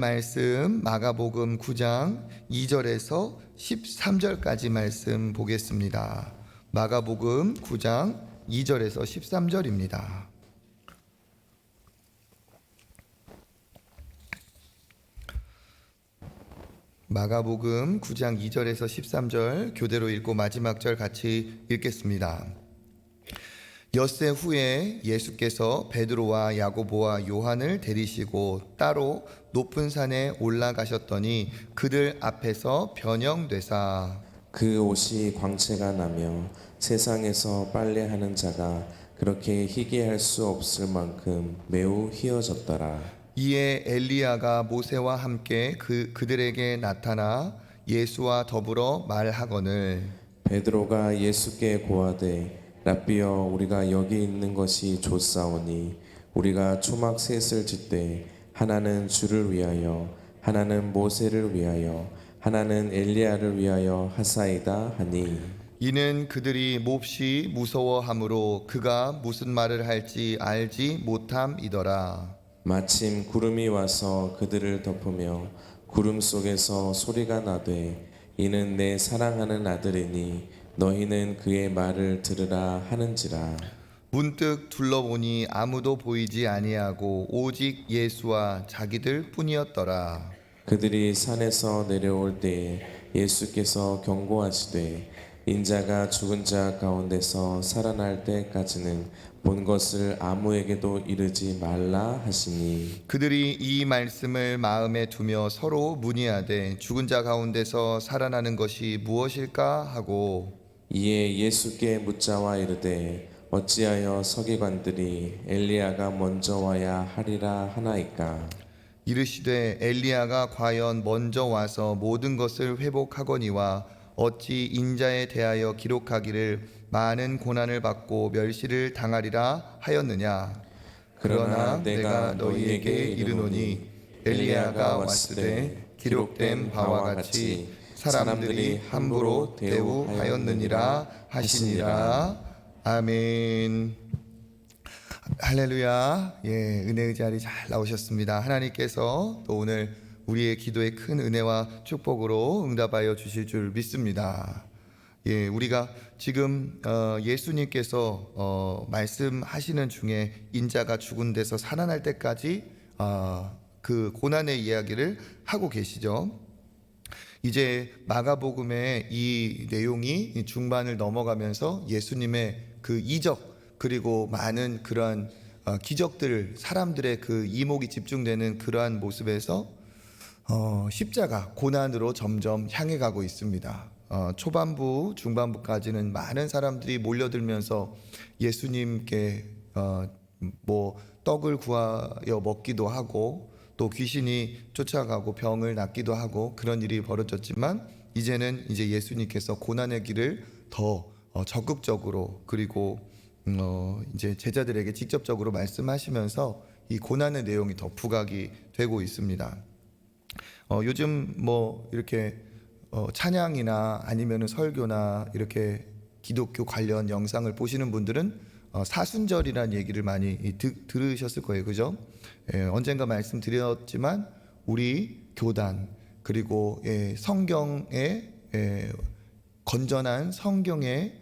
말씀 마가복음 9장 2절에서 13절까지 말씀 보겠습니다. 마가복음 9장 2절에서 13절입니다. 마가복음 9장 2절에서 13절 교대로 읽고 마지막 절 같이 읽겠습니다. 엿새 후에 예수께서 베드로와 야고보와 요한을 데리시고 따로 높은 산에 올라가셨더니 그들 앞에서 변형되사 그 옷이 광채가 나며 세상에서 빨래하는 자가 그렇게 희귀할 수 없을 만큼 매우 희어졌더라. 이에 엘리야가 모세와 함께 그들에게 나타나 예수와 더불어 말하거늘 베드로가 예수께 고하되 랍비여, 우리가 여기 있는 것이 좋사오니 우리가 초막 셋을 짓되 하나는 주를 위하여, 하나는 모세를 위하여, 하나는 엘리야를 위하여 하사이다 하니, 이는 그들이 몹시 무서워하므로 그가 무슨 말을 할지 알지 못함이더라. 마침 구름이 와서 그들을 덮으며 구름 속에서 소리가 나되 이는 내 사랑하는 아들이니 너희는 그의 말을 들으라 하는지라. 문득 둘러보니 아무도 보이지 아니하고 오직 예수와 자기들 뿐이었더라. 그들이 산에서 내려올 때에 예수께서 경고하시되 인자가 죽은 자 가운데서 살아날 때까지는 본 것을 아무에게도 이르지 말라 하시니, 그들이 이 말씀을 마음에 두며 서로 문의하되 죽은 자 가운데서 살아나는 것이 무엇일까 하고 이에 예수께 묻자와 이르되 어찌하여 서기관들이 엘리야가 먼저 와야 하리라 하나이까. 이르시되 엘리야가 과연 먼저 와서 모든 것을 회복하거니와 어찌 인자에 대하여 기록하기를 많은 고난을 받고 멸시를 당하리라 하였느냐. 그러나 내가 너희에게 이르노니 엘리야가 왔을 때 기록된 바와 같이 사람들이 함부로 대우하였느니라 하시니라. 아멘. 할렐루야. 은혜의 자리 잘 나오셨습니다. 하나님께서 또 오늘 우리의 기도에 큰 은혜와 축복으로 응답하여 주실 줄 믿습니다. 우리가 지금 예수님께서 말씀하시는 중에 인자가 죽은 데서 살아날 때까지 그 고난의 이야기를 하고 계시죠. 이제 마가복음의 이 내용이 중반을 넘어가면서 예수님의 그 이적 그리고 많은 그러한 기적들, 사람들의 그 이목이 집중되는 그러한 모습에서 십자가, 고난으로 점점 향해 가고 있습니다. 초반부, 중반부까지는 많은 사람들이 몰려들면서 예수님께 떡을 구하여 먹기도 하고 또 귀신이 쫓아가고 병을 낫기도 하고 그런 일이 벌어졌지만 이제는 이제 예수님께서 고난의 길을 더 적극적으로 그리고 이제 제자들에게 직접적으로 말씀하시면서 이 고난의 내용이 더 부각이 되고 있습니다. 요즘 이렇게 찬양이나 아니면은 설교나 이렇게 기독교 관련 영상을 보시는 분들은 사순절이라는 얘기를 많이 들으셨을 거예요, 그죠? 언젠가 말씀드렸지만 우리 교단 그리고 성경에 건전한 성경에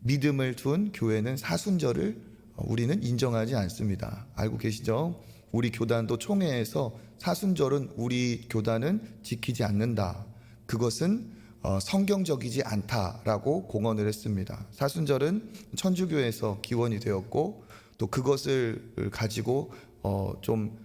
믿음을 둔 교회는 사순절을 우리는 인정하지 않습니다. 알고 계시죠? 우리 교단도 총회에서 사순절은 우리 교단은 지키지 않는다. 그것은 성경적이지 않다라고 공언을 했습니다. 사순절은 천주교에서 기원이 되었고 또 그것을 가지고 좀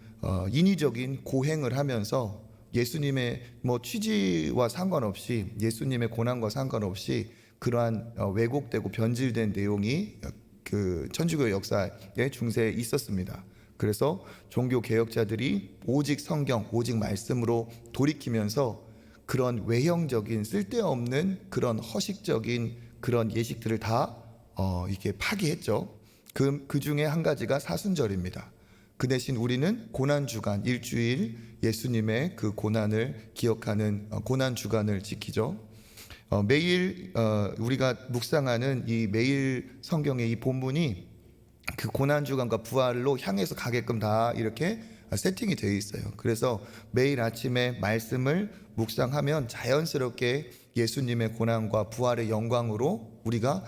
인위적인 고행을 하면서 예수님의 취지와 상관없이 예수님의 고난과 상관없이 그러한 왜곡되고 변질된 내용이 그 천주교 역사의 중세에 있었습니다. 그래서 종교 개혁자들이 오직 성경, 오직 말씀으로 돌이키면서 그런 외형적인 쓸데없는 그런 허식적인 그런 예식들을 다 이렇게 파기했죠. 그 중에 한 가지가 사순절입니다. 그 대신 우리는 고난주간, 일주일 예수님의 그 고난을 기억하는 고난주간을 지키죠. 매일 우리가 묵상하는 이 매일 성경의 이 본문이 그 고난주간과 부활로 향해서 가게끔 다 이렇게 세팅이 되어 있어요. 그래서 매일 아침에 말씀을 묵상하면 자연스럽게 예수님의 고난과 부활의 영광으로 우리가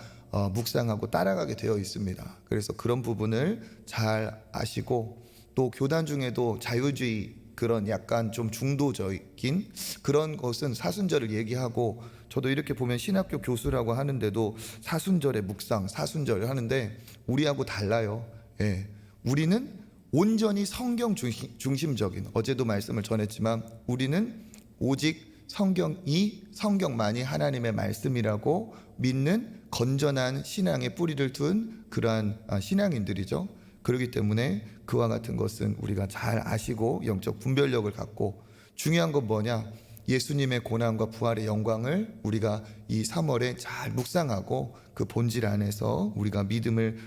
묵상하고 따라가게 되어 있습니다. 그래서 그런 부분을 잘 아시고, 또 교단 중에도 자유주의 그런 약간 좀 중도적인 그런 것은 사순절을 얘기하고, 저도 이렇게 보면 신학교 교수라고 하는데도 사순절에 묵상, 사순절을 하는데 우리하고 달라요. 예. 우리는 온전히 성경 중심적인, 어제도 말씀을 전했지만 우리는 오직 성경만이 하나님의 말씀이라고 믿는 건전한 신앙의 뿌리를 둔 그러한 신앙인들이죠. 그렇기 때문에 그와 같은 것은 우리가 잘 아시고 영적 분별력을 갖고, 중요한 건 뭐냐? 예수님의 고난과 부활의 영광을 우리가 이 3월에 잘 묵상하고 그 본질 안에서 우리가 믿음을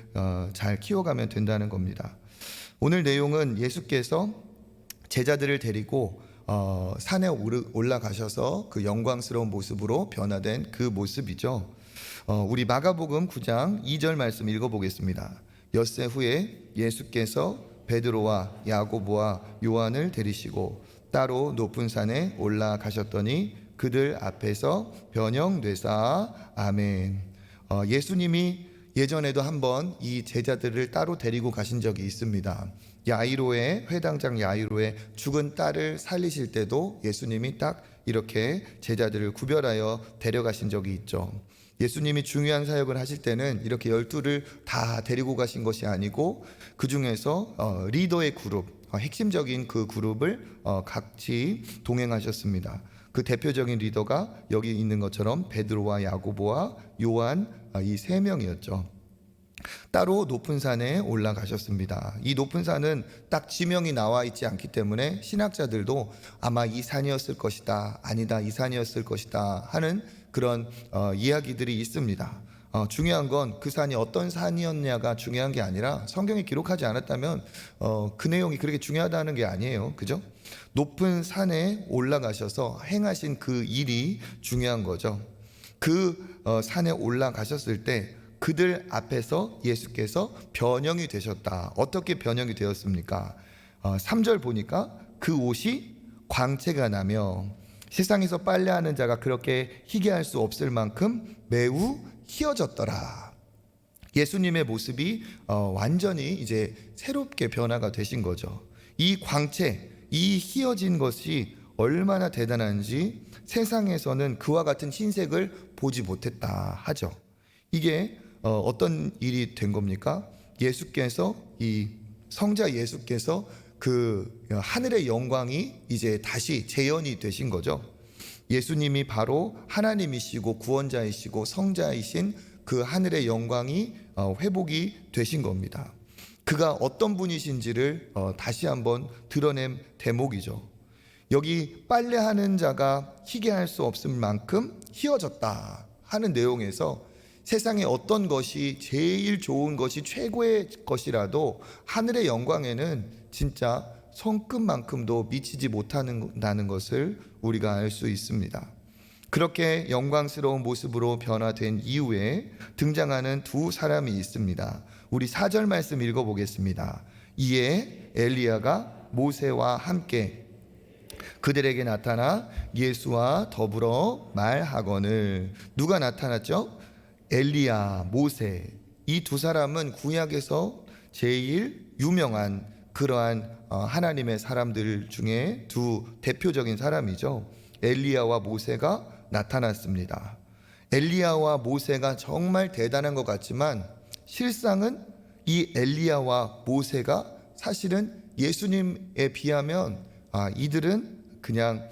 잘 키워가면 된다는 겁니다. 오늘 내용은 예수께서 제자들을 데리고 산에 올라가셔서 그 영광스러운 모습으로 변화된 그 모습이죠. 우리 마가복음 9장 2절 말씀 읽어보겠습니다. 엿새 후에 예수께서 베드로와 야고보와 요한을 데리시고 따로 높은 산에 올라가셨더니 그들 앞에서 변형되사 아멘. 예수님이 예전에도 한번 이 제자들을 따로 데리고 가신 적이 있습니다. 야이로의 회당장 야이로의 죽은 딸을 살리실 때도 예수님이 딱 이렇게 제자들을 구별하여 데려가신 적이 있죠. 예수님이 중요한 사역을 하실 때는 이렇게 12를 다 데리고 가신 것이 아니고, 그 중에서 리더의 그룹, 핵심적인 그 그룹을 같이 동행하셨습니다. 그 대표적인 리더가 여기 있는 것처럼 베드로와 야고보와 요한, 이 세 명이었죠. 따로 높은 산에 올라가셨습니다. 이 높은 산은 딱 지명이 나와 있지 않기 때문에 신학자들도 아마 이 산이었을 것이다, 아니다, 이 산이었을 것이다 하는 그런 이야기들이 있습니다. 중요한 건 그 산이 어떤 산이었냐가 중요한 게 아니라, 성경이 기록하지 않았다면 그 내용이 그렇게 중요하다는 게 아니에요. 그죠? 높은 산에 올라가셔서 행하신 그 일이 중요한 거죠. 그 산에 올라가셨을 때 그들 앞에서 예수께서 변형이 되셨다. 어떻게 변형이 되었습니까? 3절 보니까 그 옷이 광채가 나며 세상에서 빨래하는 자가 그렇게 희게할 수 없을 만큼 매우 희어졌더라. 예수님의 모습이 완전히 이제 새롭게 변화가 되신 거죠. 이 광채, 이 희어진 것이 얼마나 대단한지 세상에서는 그와 같은 흰색을 보지 못했다 하죠. 이게 어떤 일이 된 겁니까? 예수께서, 이 성자 예수께서 그 하늘의 영광이 이제 다시 재현이 되신 거죠. 예수님이 바로 하나님이시고 구원자이시고 성자이신 그 하늘의 영광이 회복이 되신 겁니다. 그가 어떤 분이신지를 다시 한번 드러낸 대목이죠. 여기 빨래하는 자가 희게할 수 없을 만큼 희어졌다 하는 내용에서 세상에 어떤 것이 제일 좋은 것이 최고의 것이라도 하늘의 영광에는 진짜 손끝만큼도 미치지 못한다는 것을 우리가 알 수 있습니다. 그렇게 영광스러운 모습으로 변화된 이후에 등장하는 두 사람이 있습니다. 우리 4절 말씀 읽어보겠습니다. 이에 엘리야가 모세와 함께 그들에게 나타나 예수와 더불어 말하거늘. 누가 나타났죠? 엘리야, 모세. 이 두 사람은 구약에서 제일 유명한 그러한 하나님의 사람들 중에 두 대표적인 사람이죠. 엘리야와 모세가 나타났습니다. 엘리야와 모세가 정말 대단한 것 같지만 실상은 이 엘리야와 모세가 사실은 예수님에 비하면 이들은 그냥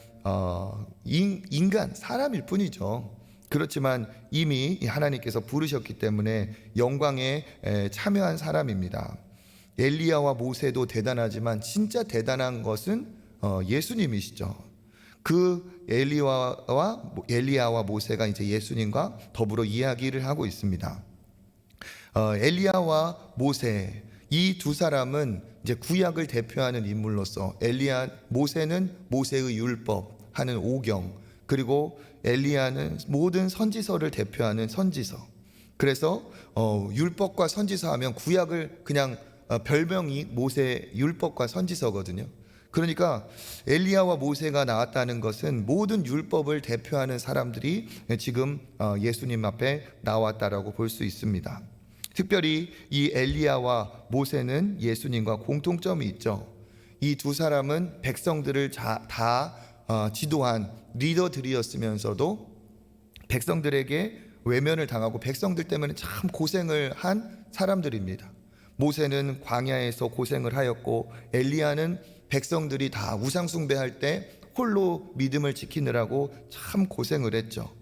인간, 사람일 뿐이죠. 그렇지만 이미 하나님께서 부르셨기 때문에 영광에 참여한 사람입니다. 엘리야와 모세도 대단하지만 진짜 대단한 것은 예수님이시죠. 그 엘리야와 모세가 이제 예수님과 더불어 이야기를 하고 있습니다. 엘리야와 모세, 이 두 사람은 이제 구약을 대표하는 인물로서 모세는 모세의 율법 하는 오경, 그리고 엘리야는 모든 선지서를 대표하는 선지서. 그래서 율법과 선지서 하면 구약을 그냥 별명이 모세 율법과 선지서거든요. 그러니까 엘리야와 모세가 나왔다는 것은 모든 율법을 대표하는 사람들이 지금 예수님 앞에 나왔다라고 볼 수 있습니다. 특별히 이 엘리야와 모세는 예수님과 공통점이 있죠. 이 두 사람은 백성들을 다 지도한 리더들이었으면서도 백성들에게 외면을 당하고 백성들 때문에 참 고생을 한 사람들입니다. 모세는 광야에서 고생을 하였고 엘리야는 백성들이 다 우상 숭배할 때 홀로 믿음을 지키느라고 참 고생을 했죠.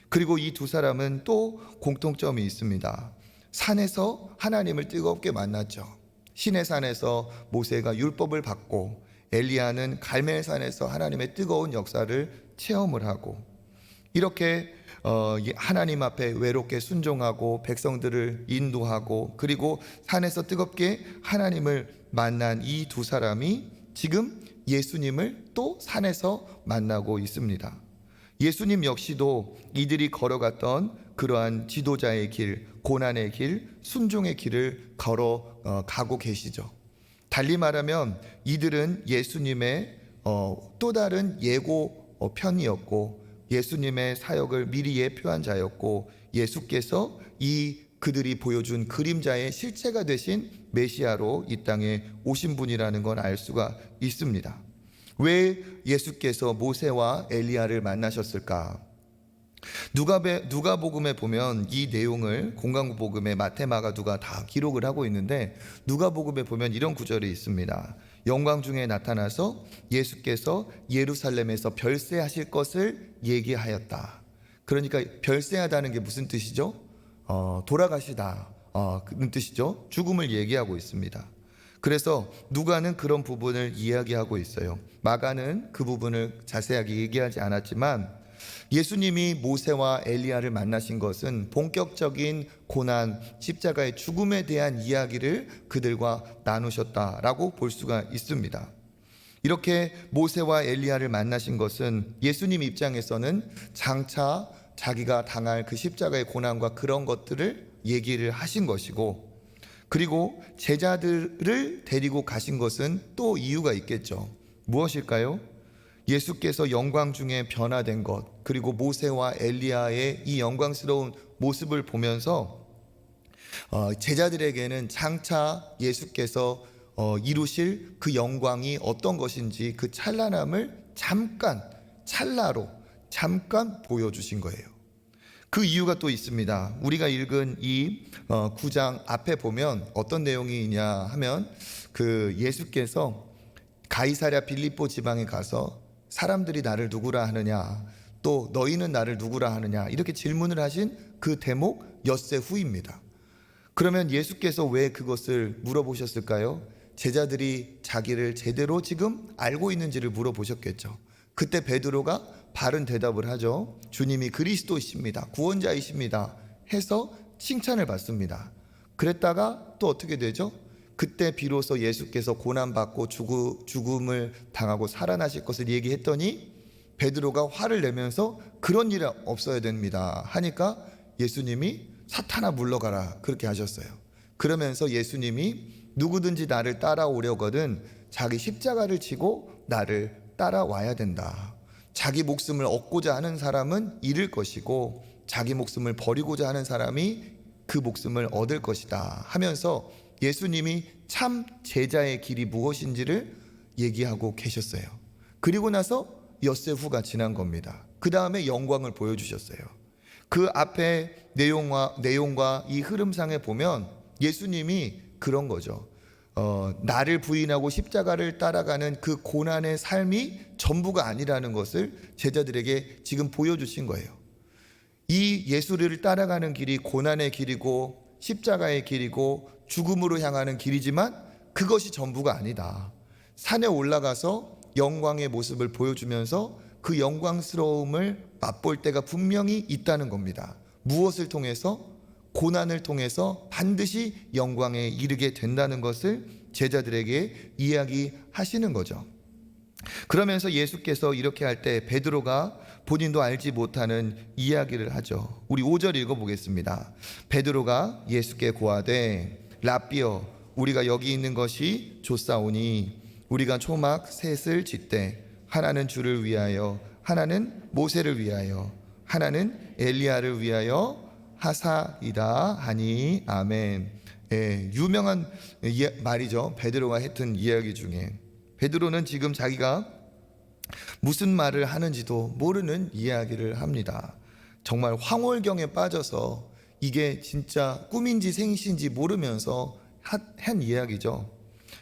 그리고 이 두 사람은 또 공통점이 있습니다. 산에서 하나님을 뜨겁게 만났죠. 시내산에서 모세가 율법을 받고 엘리야는 갈멜산에서 하나님의 뜨거운 역사를 체험을 하고 이렇게 하나님 앞에 외롭게 순종하고 백성들을 인도하고 그리고 산에서 뜨겁게 하나님을 만난 이 두 사람이 지금 예수님을 또 산에서 만나고 있습니다. 예수님 역시도 이들이 걸어갔던 그러한 지도자의 길, 고난의 길, 순종의 길을 걸어가고 계시죠. 달리 말하면 이들은 예수님의 또 다른 예고 편이었고 예수님의 사역을 미리 예표한 자였고 예수께서 그들이 보여준 그림자의 실체가 되신 메시아로 이 땅에 오신 분이라는 걸 알 수가 있습니다. 왜 예수께서 모세와 엘리야를 만나셨을까? 누가복음에 보면 이 내용을 공강복음에 마태, 마가, 누가 다 기록을 하고 있는데 누가복음에 보면 이런 구절이 있습니다. 영광 중에 나타나서 예수께서 예루살렘에서 별세하실 것을 얘기하였다. 그러니까 별세하다는 게 무슨 뜻이죠? 돌아가시다 그런 뜻이죠. 죽음을 얘기하고 있습니다. 그래서 누가는 그런 부분을 이야기하고 있어요. 마가는 그 부분을 자세하게 얘기하지 않았지만 예수님이 모세와 엘리야를 만나신 것은 본격적인 고난, 십자가의 죽음에 대한 이야기를 그들과 나누셨다라고 볼 수가 있습니다. 이렇게 모세와 엘리야를 만나신 것은 예수님 입장에서는 장차 자기가 당할 그 십자가의 고난과 그런 것들을 얘기를 하신 것이고 그리고 제자들을 데리고 가신 것은 또 이유가 있겠죠. 무엇일까요? 예수께서 영광 중에 변화된 것 그리고 모세와 엘리야의 이 영광스러운 모습을 보면서 제자들에게는 장차 예수께서 이루실 그 영광이 어떤 것인지 그 찬란함을 찰나로 잠깐 보여주신 거예요. 그 이유가 또 있습니다. 우리가 읽은 이 9장 앞에 보면 어떤 내용이냐 하면 그 예수께서 가이사랴 빌립보 지방에 가서 사람들이 나를 누구라 하느냐 또 너희는 나를 누구라 하느냐 이렇게 질문을 하신 그 대목 엿새 후입니다. 그러면 예수께서 왜 그것을 물어보셨을까요? 제자들이 자기를 제대로 지금 알고 있는지를 물어보셨겠죠. 그때 베드로가 바른 대답을 하죠. 주님이 그리스도이십니다. 구원자이십니다. 해서 칭찬을 받습니다. 그랬다가 또 어떻게 되죠? 그때 비로소 예수께서 고난받고 죽음을 당하고 살아나실 것을 얘기했더니 베드로가 화를 내면서 그런 일이 없어야 됩니다 하니까 예수님이 사탄아 물러가라 그렇게 하셨어요. 그러면서 예수님이 누구든지 나를 따라오려거든 자기 십자가를 지고 나를 따라와야 된다. 자기 목숨을 얻고자 하는 사람은 잃을 것이고 자기 목숨을 버리고자 하는 사람이 그 목숨을 얻을 것이다 하면서 예수님이 참 제자의 길이 무엇인지를 얘기하고 계셨어요. 그리고 나서 엿새 후가 지난 겁니다. 그 다음에 영광을 보여주셨어요. 그 앞에 내용과 이 흐름상에 보면 예수님이 그런 거죠. 나를 부인하고 십자가를 따라가는 그 고난의 삶이 전부가 아니라는 것을 제자들에게 지금 보여주신 거예요. 이 예수를 따라가는 길이 고난의 길이고 십자가의 길이고 죽음으로 향하는 길이지만 그것이 전부가 아니다. 산에 올라가서 영광의 모습을 보여주면서 그 영광스러움을 맛볼 때가 분명히 있다는 겁니다. 무엇을 통해서? 고난을 통해서 반드시 영광에 이르게 된다는 것을 제자들에게 이야기하시는 거죠. 그러면서 예수께서 이렇게 할 때 베드로가 본인도 알지 못하는 이야기를 하죠. 우리 5절 읽어보겠습니다. 베드로가 예수께 고하되 라삐어 우리가 여기 있는 것이 좋사오니 우리가 초막 셋을 짓되 하나는 주를 위하여 하나는 모세를 위하여 하나는 엘리야를 위하여 하사이다 하니 아멘. 유명한 말이죠. 베드로가 했던 이야기 중에 베드로는 지금 자기가 무슨 말을 하는지도 모르는 이야기를 합니다. 정말 황홀경에 빠져서 이게 진짜 꿈인지 생시인지 모르면서 한 이야기죠.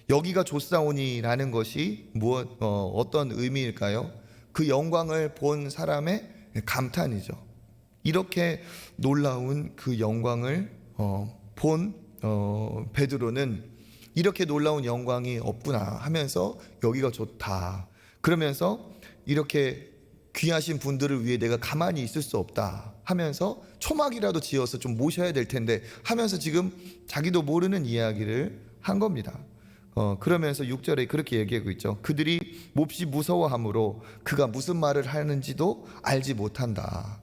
여기가 좋사오니라는 것이 어떤 의미일까요? 그 영광을 본 사람의 감탄이죠. 이렇게 놀라운 그 영광을 본 베드로는 이렇게 놀라운 영광이 없구나 하면서 여기가 좋다. 그러면서 이렇게 귀하신 분들을 위해 내가 가만히 있을 수 없다 하면서 초막이라도 지어서 좀 모셔야 될 텐데 하면서 지금 자기도 모르는 이야기를 한 겁니다. 그러면서 6절에 그렇게 얘기하고 있죠. 그들이 몹시 무서워하므로 그가 무슨 말을 하는지도 알지 못한다.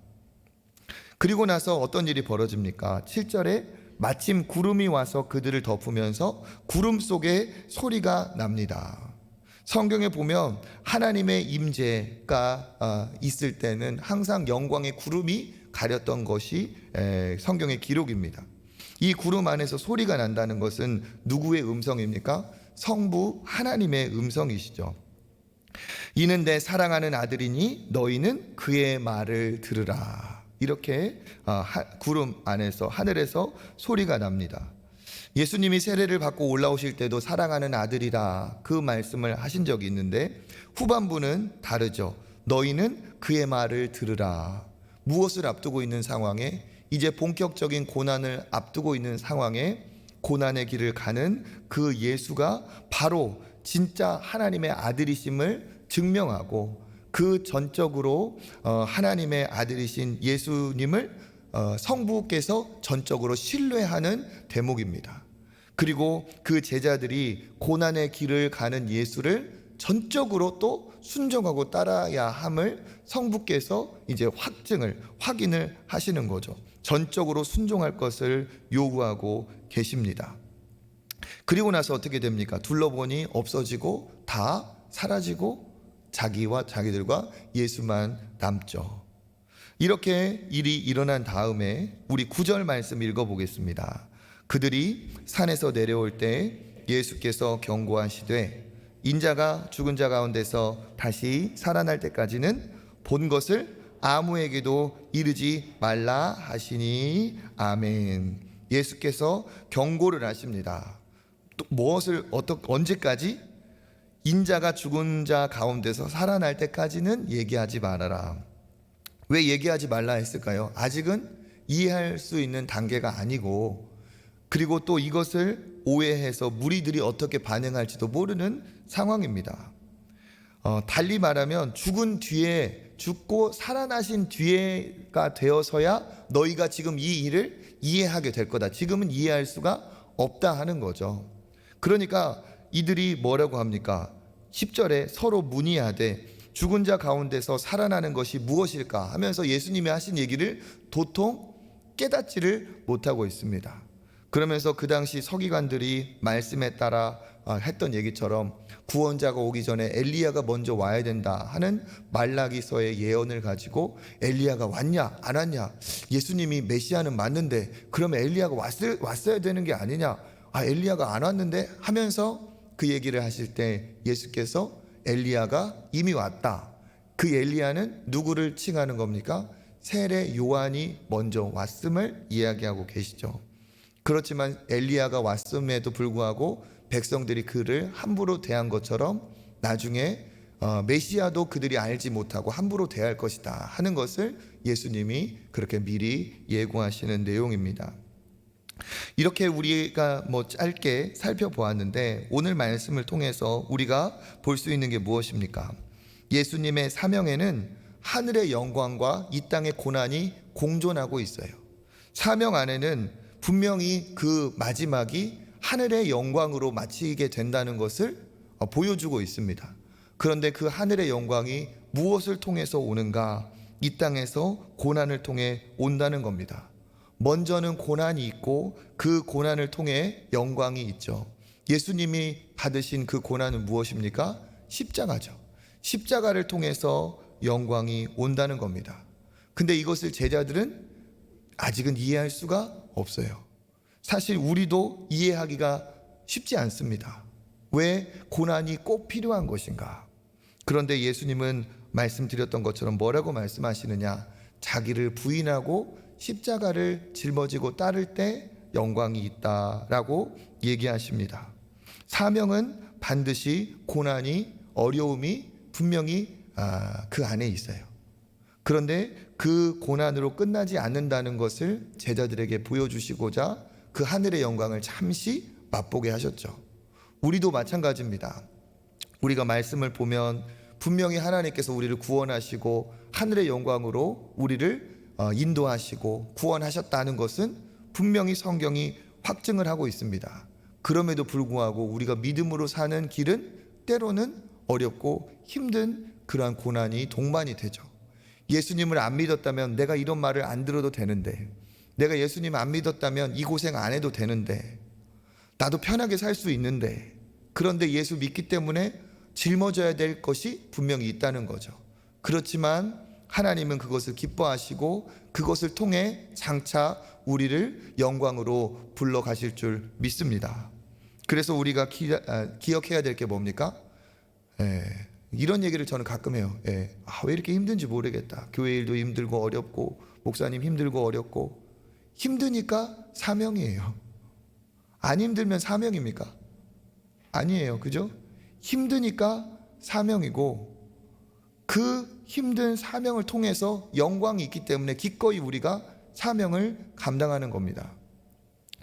그리고 나서 어떤 일이 벌어집니까? 7절에 마침 구름이 와서 그들을 덮으면서 구름 속에 소리가 납니다. 성경에 보면 하나님의 임재가 있을 때는 항상 영광의 구름이 가렸던 것이 성경의 기록입니다. 이 구름 안에서 소리가 난다는 것은 누구의 음성입니까? 성부 하나님의 음성이시죠. 이는 내 사랑하는 아들이니 너희는 그의 말을 들으라. 이렇게 구름 안에서 하늘에서 소리가 납니다. 예수님이 세례를 받고 올라오실 때도 사랑하는 아들이라 그 말씀을 하신 적이 있는데 후반부는 다르죠. 너희는 그의 말을 들으라. 무엇을 앞두고 있는 상황에 이제 본격적인 고난을 앞두고 있는 상황에 고난의 길을 가는 그 예수가 바로 진짜 하나님의 아들이심을 증명하고 그 전적으로 하나님의 아들이신 예수님을 성부께서 전적으로 신뢰하는 대목입니다. 그리고 그 제자들이 고난의 길을 가는 예수를 전적으로 또 순종하고 따라야 함을 성부께서 이제 확인을 하시는 거죠. 전적으로 순종할 것을 요구하고 계십니다. 그리고 나서 어떻게 됩니까? 둘러보니 없어지고 다 사라지고 자기와 자기들과 예수만 남죠. 이렇게 일이 일어난 다음에 우리 9절 말씀 읽어보겠습니다. 그들이 산에서 내려올 때 예수께서 경고하시되 인자가 죽은 자 가운데서 다시 살아날 때까지는 본 것을 아무에게도 이르지 말라 하시니 아멘. 예수께서 경고를 하십니다. 또 무엇을 언제까지? 인자가 죽은 자 가운데서 살아날 때까지는 얘기하지 말아라. 왜 얘기하지 말라 했을까요? 아직은 이해할 수 있는 단계가 아니고 그리고 또 이것을 오해해서 무리들이 어떻게 반응할지도 모르는 상황입니다. 달리 말하면 죽고 살아나신 뒤에가 되어서야 너희가 지금 이 일을 이해하게 될 거다. 지금은 이해할 수가 없다 하는 거죠. 그러니까 이들이 뭐라고 합니까? 10절에 서로 문의하되 죽은 자 가운데서 살아나는 것이 무엇일까 하면서 예수님이 하신 얘기를 도통 깨닫지를 못하고 있습니다. 그러면서 그 당시 서기관들이 말씀에 따라 했던 얘기처럼 구원자가 오기 전에 엘리야가 먼저 와야 된다 하는 말라기서의 예언을 가지고 엘리야가 왔냐 안 왔냐, 예수님이 메시아는 맞는데 그러면 엘리야가 왔어야 되는 게 아니냐, 엘리야가 안 왔는데 하면서 그 얘기를 하실 때 예수께서 엘리야가 이미 왔다. 그 엘리야는 누구를 칭하는 겁니까? 세례 요한이 먼저 왔음을 이야기하고 계시죠. 그렇지만 엘리야가 왔음에도 불구하고 백성들이 그를 함부로 대한 것처럼 나중에 메시아도 그들이 알지 못하고 함부로 대할 것이다 하는 것을 예수님이 그렇게 미리 예고하시는 내용입니다. 이렇게 우리가 짧게 살펴보았는데 오늘 말씀을 통해서 우리가 볼 수 있는 게 무엇입니까? 예수님의 사명에는 하늘의 영광과 이 땅의 고난이 공존하고 있어요. 사명 안에는 분명히 그 마지막이 하늘의 영광으로 마치게 된다는 것을 보여주고 있습니다. 그런데 그 하늘의 영광이 무엇을 통해서 오는가? 이 땅에서 고난을 통해 온다는 겁니다. 먼저는 고난이 있고 그 고난을 통해 영광이 있죠. 예수님이 받으신 그 고난은 무엇입니까? 십자가죠. 십자가를 통해서 영광이 온다는 겁니다. 근데 이것을 제자들은 아직은 이해할 수가 없어요. 사실 우리도 이해하기가 쉽지 않습니다. 왜 고난이 꼭 필요한 것인가? 그런데 예수님은 말씀드렸던 것처럼 뭐라고 말씀하시느냐? 자기를 부인하고 십자가를 짊어지고 따를 때 영광이 있다라고 얘기하십니다. 사명은 반드시 고난이, 어려움이 분명히 그 안에 있어요. 그런데 그 고난으로 끝나지 않는다는 것을 제자들에게 보여주시고자 그 하늘의 영광을 잠시 맛보게 하셨죠. 우리도 마찬가지입니다. 우리가 말씀을 보면 분명히 하나님께서 우리를 구원하시고 하늘의 영광으로 우리를 인도하시고 구원하셨다는 것은 분명히 성경이 확증을 하고 있습니다. 그럼에도 불구하고 우리가 믿음으로 사는 길은 때로는 어렵고 힘든 그러한 고난이 동반이 되죠. 예수님을 안 믿었다면 내가 이런 말을 안 들어도 되는데, 내가 예수님 안 믿었다면 이 고생 안 해도 되는데, 나도 편하게 살 수 있는데, 그런데 예수 믿기 때문에 짊어져야 될 것이 분명히 있다는 거죠. 그렇지만 하나님은 그것을 기뻐하시고 그것을 통해 장차 우리를 영광으로 불러가실 줄 믿습니다. 그래서 우리가 기억해야 될 게 뭡니까? 이런 얘기를 저는 가끔 해요. 왜 이렇게 힘든지 모르겠다. 교회 일도 힘들고 어렵고 목사님 힘들고 어렵고. 힘드니까 사명이에요. 안 힘들면 사명입니까? 아니에요. 그죠? 힘드니까 사명이고, 그 힘든 사명을 통해서 영광이 있기 때문에 기꺼이 우리가 사명을 감당하는 겁니다.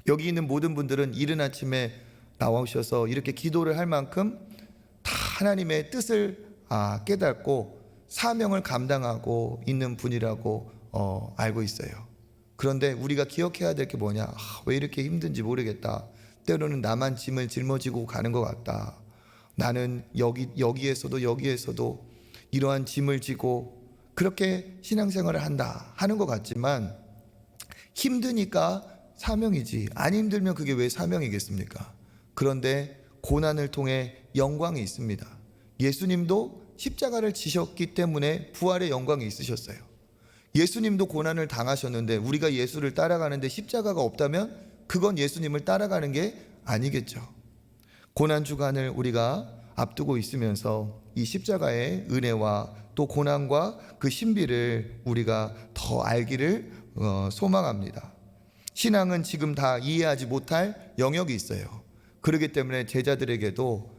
여기 있는 모든 분들은 이른 아침에 나오셔서 이렇게 기도를 할 만큼 다 하나님의 뜻을 깨닫고 사명을 감당하고 있는 분이라고 알고 있어요. 그런데 우리가 기억해야 될 게 뭐냐? 왜 이렇게 힘든지 모르겠다. 때로는 나만 짐을 짊어지고 가는 것 같다. 나는 여기에서도 이러한 짐을 지고 그렇게 신앙생활을 한다 하는 것 같지만, 힘드니까 사명이지, 안 힘들면 그게 왜 사명이겠습니까? 그런데 고난을 통해 영광이 있습니다. 예수님도 십자가를 지셨기 때문에 부활의 영광이 있으셨어요. 예수님도 고난을 당하셨는데 우리가 예수를 따라가는데 십자가가 없다면 그건 예수님을 따라가는 게 아니겠죠. 고난주간을 우리가 앞두고 있으면서 이 십자가의 은혜와 또 고난과 그 신비를 우리가 더 알기를 소망합니다. 신앙은 지금 다 이해하지 못할 영역이 있어요. 그렇기 때문에 제자들에게도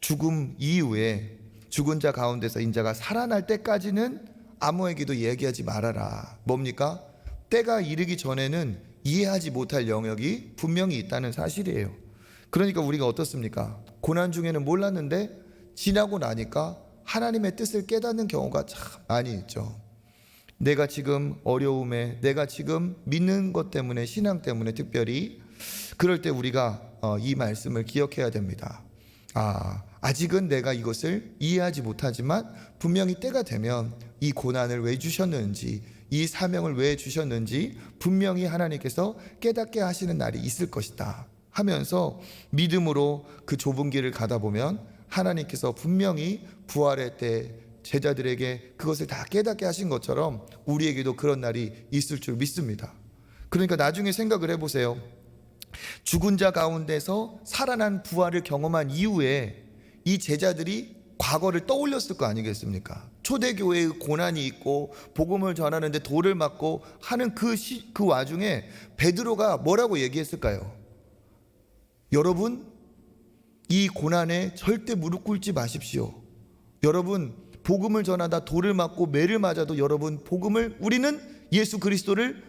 죽음 이후에 죽은 자 가운데서 인자가 살아날 때까지는 아무에게도 얘기하지 말아라. 뭡니까? 때가 이르기 전에는 이해하지 못할 영역이 분명히 있다는 사실이에요. 그러니까 우리가 어떻습니까? 고난 중에는 몰랐는데 지나고 나니까 하나님의 뜻을 깨닫는 경우가 참 많이 있죠. 내가 지금 어려움에, 내가 지금 믿는 것 때문에, 신앙 때문에 특별히 그럴 때 우리가 이 말씀을 기억해야 됩니다. 아직은 내가 이것을 이해하지 못하지만 분명히 때가 되면 이 고난을 왜 주셨는지, 이 사명을 왜 주셨는지 분명히 하나님께서 깨닫게 하시는 날이 있을 것이다 하면서 믿음으로 그 좁은 길을 가다 보면 하나님께서 분명히 부활의 때 제자들에게 그것을 다 깨닫게 하신 것처럼 우리에게도 그런 날이 있을 줄 믿습니다. 그러니까 나중에 생각을 해보세요. 죽은 자 가운데서 살아난 부활을 경험한 이후에 이 제자들이 과거를 떠올렸을 거 아니겠습니까? 초대교회의 고난이 있고 복음을 전하는데 돌을 맞고 하는 그 와중에 베드로가 뭐라고 얘기했을까요? 여러분, 이 고난에 절대 무릎 꿇지 마십시오. 여러분, 복음을 전하다 돌을 맞고 매를 맞아도 여러분, 우리는 예수 그리스도를,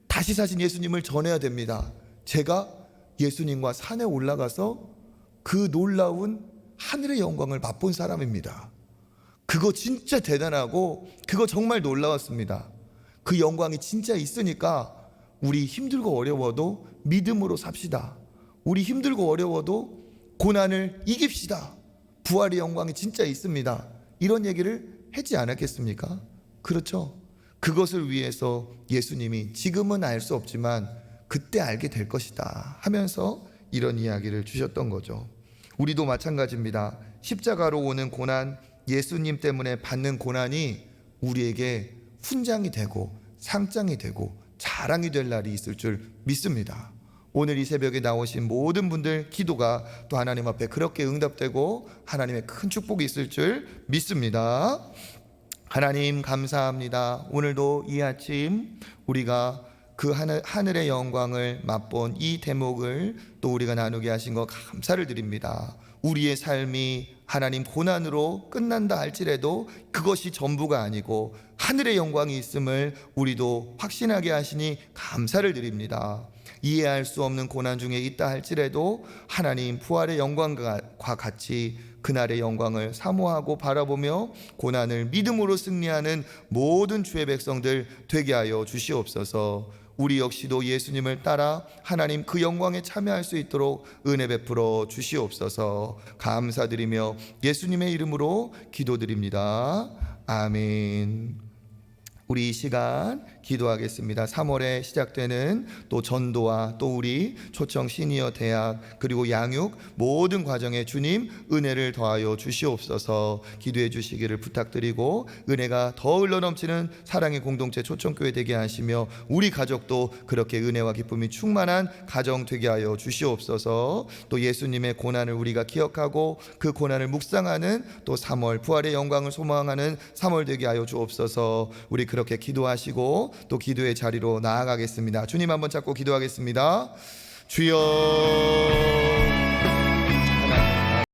다시 사신 예수님을 전해야 됩니다. 제가 예수님과 산에 올라가서 그 놀라운 하늘의 영광을 맛본 사람입니다. 그거 진짜 대단하고 그거 정말 놀라웠습니다. 그 영광이 진짜 있으니까 우리 힘들고 어려워도 믿음으로 삽시다. 우리 힘들고 어려워도 고난을 이깁시다. 부활의 영광이 진짜 있습니다. 이런 얘기를 하지 않았겠습니까? 그렇죠. 그것을 위해서 예수님이 지금은 알 수 없지만 그때 알게 될 것이다 하면서 이런 이야기를 주셨던 거죠. 우리도 마찬가지입니다. 십자가로 오는 고난, 예수님 때문에 받는 고난이 우리에게 훈장이 되고 상장이 되고 자랑이 될 날이 있을 줄 믿습니다. 오늘 이 새벽에 나오신 모든 분들 기도가 또 하나님 앞에 그렇게 응답되고 하나님의 큰 축복이 있을 줄 믿습니다. 하나님 감사합니다. 오늘도 이 아침 우리가 그 하늘의 영광을 맛본 이 대목을 또 우리가 나누게 하신 것 감사를 드립니다. 우리의 삶이 하나님 고난으로 끝난다 할지라도 그것이 전부가 아니고 하늘의 영광이 있음을 우리도 확신하게 하시니 감사를 드립니다. 이해할 수 없는 고난 중에 있다 할지라도 하나님 부활의 영광과 같이 그날의 영광을 사모하고 바라보며 고난을 믿음으로 승리하는 모든 주의 백성들 되게 하여 주시옵소서. 우리 역시도 예수님을 따라 하나님 그 영광에 참여할 수 있도록 은혜 베풀어 주시옵소서. 감사드리며 예수님의 이름으로 기도드립니다. 아멘. 우리 이 시간 기도하겠습니다. 3월에 시작되는 또 전도와 또 우리 초청 시니어 대학 그리고 양육 모든 과정에 주님 은혜를 더하여 주시옵소서. 기도해 주시기를 부탁드리고 은혜가 더 흘러넘치는 사랑의 공동체 초청교회 되게 하시며 우리 가족도 그렇게 은혜와 기쁨이 충만한 가정 되게 하여 주시옵소서. 또 예수님의 고난을 우리가 기억하고 그 고난을 묵상하는 또 3월 부활의 영광을 소망하는 3월 되게 하여 주옵소서. 우리 그렇게 기도하시고 또 기도의 자리로 나아가겠습니다. 주님 한번 잡고 기도하겠습니다. 주여